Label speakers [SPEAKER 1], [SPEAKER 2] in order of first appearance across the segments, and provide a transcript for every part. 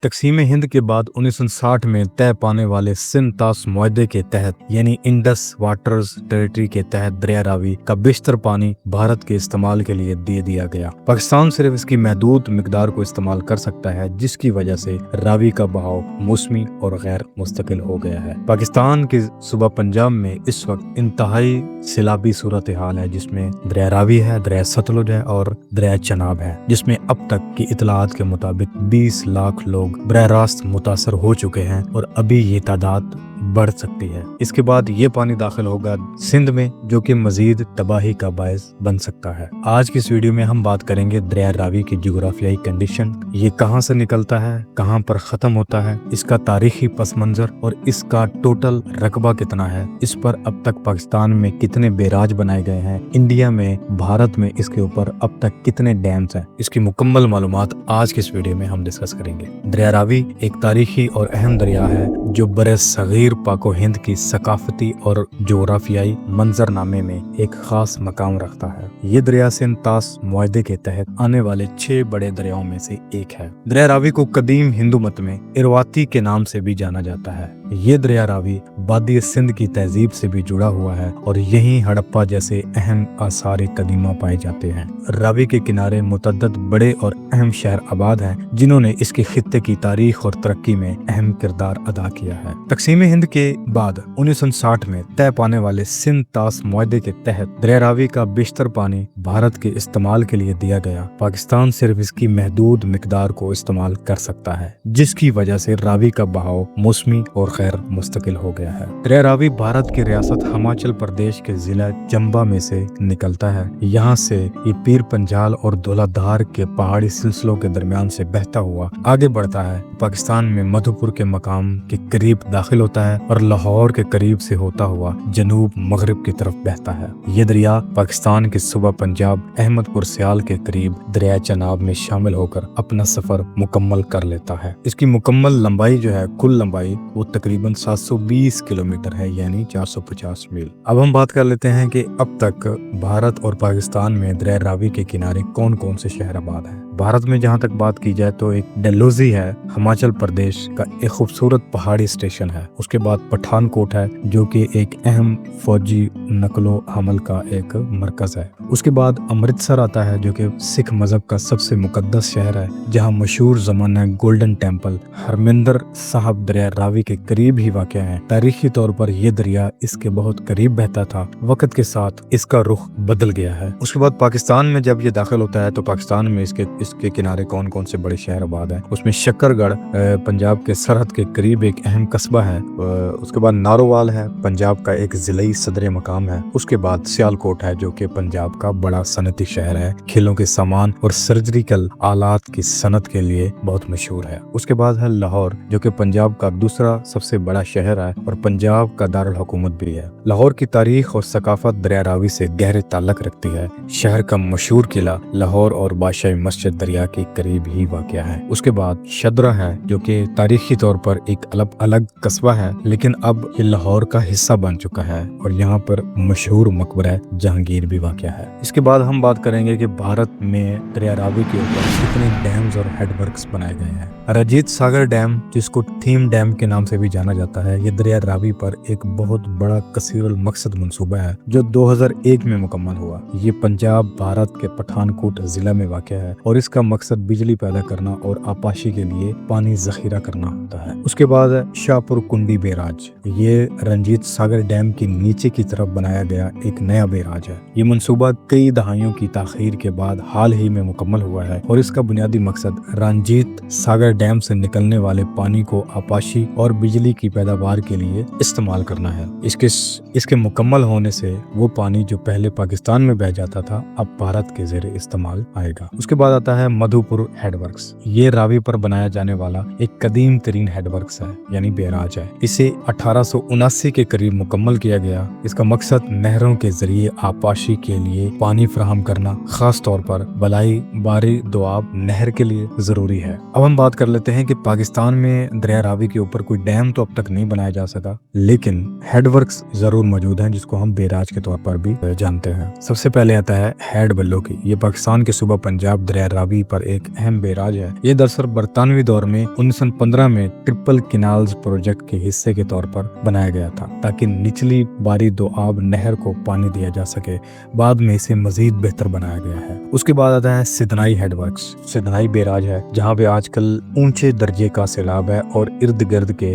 [SPEAKER 1] तकसीम हिंद के बाद 1960 में तय पाने वाले सिंध तास मुआहदे के तहत यानी इंडस वाटर्स टेरिटरी के तहत दरिया रावी का बेशतर पानी भारत के इस्तेमाल के लिए दे दिया गया। पाकिस्तान सिर्फ इसकी महदूद मिकदार को इस्तेमाल कर सकता है, जिसकी वजह से रावी का बहाव मौसमी और गैर मुस्तकिल हो गया है। पाकिस्तान के सूबा पंजाब में इस वक्त इंतहाई सैलाबी सूरत हाल है, जिसमें दरिया रावी है, दरिया सतलुज है और दरिया चनाब है, जिसमें अब तक की इतलात के मुताबिक 20 लाख लोग बरह रास्त मुतासर हो चुके हैं और अभी ये तादाद बढ़ सकती है। इसके बाद ये पानी दाखिल होगा सिंध में, जो कि मजीद तबाही का बायस बन सकता है। आज की इस वीडियो में हम बात करेंगे दरिया रावी की जोग्राफियाई कंडीशन, ये कहाँ से निकलता है, कहाँ पर खत्म होता है, इसका तारीखी पस मंजर और इसका टोटल रकबा कितना है, इस पर अब तक पाकिस्तान में कितने बैराज बनाए गए हैं, इंडिया में भारत में इसके ऊपर अब तक कितने डैम्स हैं, इसकी मुकम्मल मालूमात आज की इस वीडियो में हम डिस्कस करेंगे। दरिया रावी एक तारीखी और अहम दरिया है जो बरे सगीर पाको हिंद की सकाफती और जोग्राफियाई मंजरनामे में एक खास मकाम रखता है। ये दरिया सिंध तास मुआहदे के तहत आने वाले 6 बड़े दरियाओं में से एक है। दरिया रावी को कदीम हिंदू मत में इरवाती के नाम से भी जाना जाता है। ये दरिया रावी वादी सिंध की तहजीब से भी जुड़ा हुआ है और यहीं हड़प्पा जैसे अहम आसार कदीमा पाए जाते हैं। रावी के किनारे मुतअद्दिद बड़े और अहम शहर आबाद हैं, जिन्होंने इसके खित्ते की तारीख और तरक्की में अहम किरदार अदा किया है। तकसीम हिंद के बाद 1960 में तय पाने वाले सिंध तास मुआहदे के तहत दरिया रावी का बेशतर पानी भारत के इस्तेमाल के लिए दिया गया। पाकिस्तान सिर्फ इसकी महदूद मिकदार को इस्तेमाल कर सकता है, जिसकी वजह से रावी का बहाव मौसमी और गैर मुस्तकिल हो गया है। दरिया रावी भारत की रियासत हिमाचल प्रदेश के जिला चंबा में से निकलता है। यहाँ से ये पीर पंजाल और धौलाधार के पहाड़ी सिलसिलों के दरमियान से बहता हुआ आगे बढ़ता है, पाकिस्तान में मधुपुर के मकाम के करीब दाखिल होता है और लाहौर के करीब से होता हुआ जनूब मगरिब की तरफ बहता है। ये दरिया पाकिस्तान के सूबा पंजाब अहमदपुर सियाल के करीब दरिया चनाब में शामिल होकर अपना सफर मुकम्मल कर लेता है। इसकी मुकम्मल लंबाई जो है, कुल लंबाई, वो तकरीबन 720 किलोमीटर है, यानी 450 मील। अब हम बात कर लेते हैं कि अब तक भारत और पाकिस्तान में दरिया रावी के किनारे कौन कौन से शहर आबाद हैं। भारत में जहाँ तक बात की जाए तो एक डलहौजी है, हिमाचल प्रदेश का एक खूबसूरत पहाड़ी स्टेशन है। उसके बाद पठानकोट है, जो कि एक अहम फौजी नकलो हमल का एक मरकज है। उसके बाद अमृतसर आता है, जो कि सिख मजहब का सबसे मुकद्दस शहर है, जहाँ मशहूर ज़माना गोल्डन टेम्पल हरमिंदर साहब दरिया रावी के करीब ही वाक़ है। तारीखी तौर पर यह दरिया इसके बहुत करीब बहता था, वक्त के साथ इसका रुख बदल गया है। उसके बाद पाकिस्तान में जब ये दाखिल होता है तो पाकिस्तान में इसके किनारे कौन कौन से बड़े शहर आबाद हैं। उसमें शक्करगढ़ पंजाब के सरहद के करीब एक अहम कस्बा है। उसके बाद नारोवाल है, पंजाब का एक जिलाई सदर मकाम है। उसके बाद सियालकोट है, जो कि पंजाब का बड़ा सनती शहर है, खेलों के सामान और सर्जिकल आलात की सनत के लिए बहुत मशहूर है। उसके बाद है लाहौर, जो कि पंजाब का दूसरा सबसे बड़ा शहर है और पंजाब का दारुल हुकूमत भी है। लाहौर की तारीख और सकाफत दरिया रावी से गहरे ताल्लुक रखती है। शहर का मशहूर किला लाहौर और बादशाही मस्जिद दरिया के करीब ही वाक़या है। उसके बाद शदरा है, जो कि तारीखी तौर पर एक अलग कस्बा है, लेकिन अब ये लाहौर का हिस्सा बन चुका है और यहाँ पर मशहूर मकबरा जहांगीर भी वाक़या है। इसके बाद हम बात करेंगे कि भारत में दरिया रावी के ऊपर कितने डैम्स और हेडवर्क्स बनाए गए हैं। रंजीत सागर डैम, जिसको थीम डैम के नाम से भी जाना जाता है, ये दरिया रावी पर एक बहुत बड़ा कसीरुल मकसद मंसूबा है, जो 2001 में मुकम्मल हुआ। ये पंजाब भारत के पठानकोट जिला में वाक़या है और इसका मकसद बिजली पैदा करना और आपाशी के लिए पानी जखीरा करना होता है। उसके बाद शाहपुर कुंडी बैराज, ये रंजीत सागर डैम के नीचे की तरफ बनाया गया एक नया बैराज है। ये मंसूबा कई दहाइयों की ताखीर के बाद हाल ही में मुकम्मल हुआ है और इसका बुनियादी मकसद रंजीत सागर डैम से निकलने वाले पानी को आपाशी और बिजली की पैदावार के लिए इस्तेमाल करना है। इसके मुकम्मल होने से वो पानी जो पहले पाकिस्तान में बह जाता था, अब भारत के ज़ेरे इस्तेमाल आएगा। उसके बाद आता है मधुपुर हेडवर्क्स। ये रावी पर बनाया जाने वाला एक कदीम तरीन हेडवर्क्स है, यानी बैराज है। इसे 1879 के करीब मुकम्मल किया गया। इसका मकसद नहरों के जरिए आपाशी के लिए पानी फराहम करना, खास तौर पर बलाई बारी दोआब नहर के लिए जरूरी है। अब हम बात कर लेते हैं कि पाकिस्तान में दरिया रावी के ऊपर कोई डैम तो अब तक नहीं बनाया जा सका, लेकिन हेडवर्क्स जरूर मौजूद हैं, जिसको हम बैराज के तौर पर भी जानते हैं। सबसे पहले आता है हेड बल्लो की। ये पाकिस्तान के सूबा पंजाब दरिया रावी पर एक अहम बैराज है। ये दरअसल बरतानवी दौर में 1915 में ट्रिपल कैनाल्स प्रोजेक्ट के हिस्से के तौर पर बनाया गया था ताकि निचली बारी दोआब नहर को पानी दिया जा सके। बाद में इसे मजीद बेहतर बनाया गया है। उसके बाद आता है सिदनाई हेडवर्क्स। सिदनाई बैराज है जहाँ पे आजकल ऊंचे दर्जे का सैलाब है और इर्द गिर्द के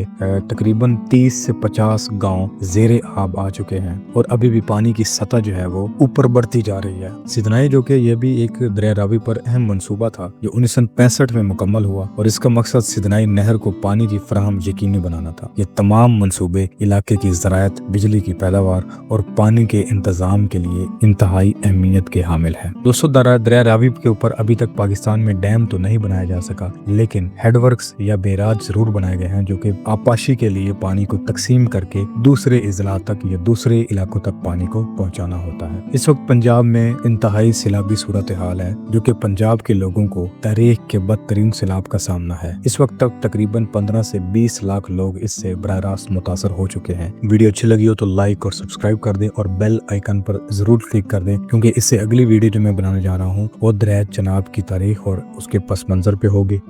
[SPEAKER 1] तकरीबन 30 से 50 गांव जेरे आब आ चुके हैं और अभी भी पानी की सतह जो है वो ऊपर बढ़ती जा रही है। सिदनाई जो कि ये भी एक दरिया रावी पर अहम मंसूबा था जो 1965 में मुकम्मल हुआ और इसका मकसद सिदनाई नहर को पानी की फराहम यकीनी बनाना था। ये तमाम मंसूबे इलाके की ज़राअत, बिजली की पैदावार और पानी के इंतजाम के लिए इंतहाई अहमियत के हामिल है। दोस्तों, दरिया रावी के ऊपर अभी तक पाकिस्तान में डैम तो नहीं बनाया जा सका, लेकिन हेडवर्क्स या बैराज जरूर बनाए गए हैं जो कि आपाशी के लिए पानी को तकसीम करके दूसरे इजला तक या दूसरे इलाकों तक पानी को पहुंचाना होता है। इस वक्त पंजाब में इंतहाई सैलाबी सूरत हाल है जो कि पंजाब के लोगों को तारीख के बदतरीन सैलाब का सामना है। इस वक्त तक तकरीबन 15 से 20 लाख लोग इससे बराह रास्त मुतासर हो चुके हैं। वीडियो अच्छी लगी हो तो लाइक और सब्सक्राइब कर दें और बेल आइकन पर जरूर क्लिक कर दें, क्योंकि इससे अगली वीडियो जो मैं बनाने जा रहा हूँ वो दरिया चनाब की तारीख और उसके पस मंजर पे होगी।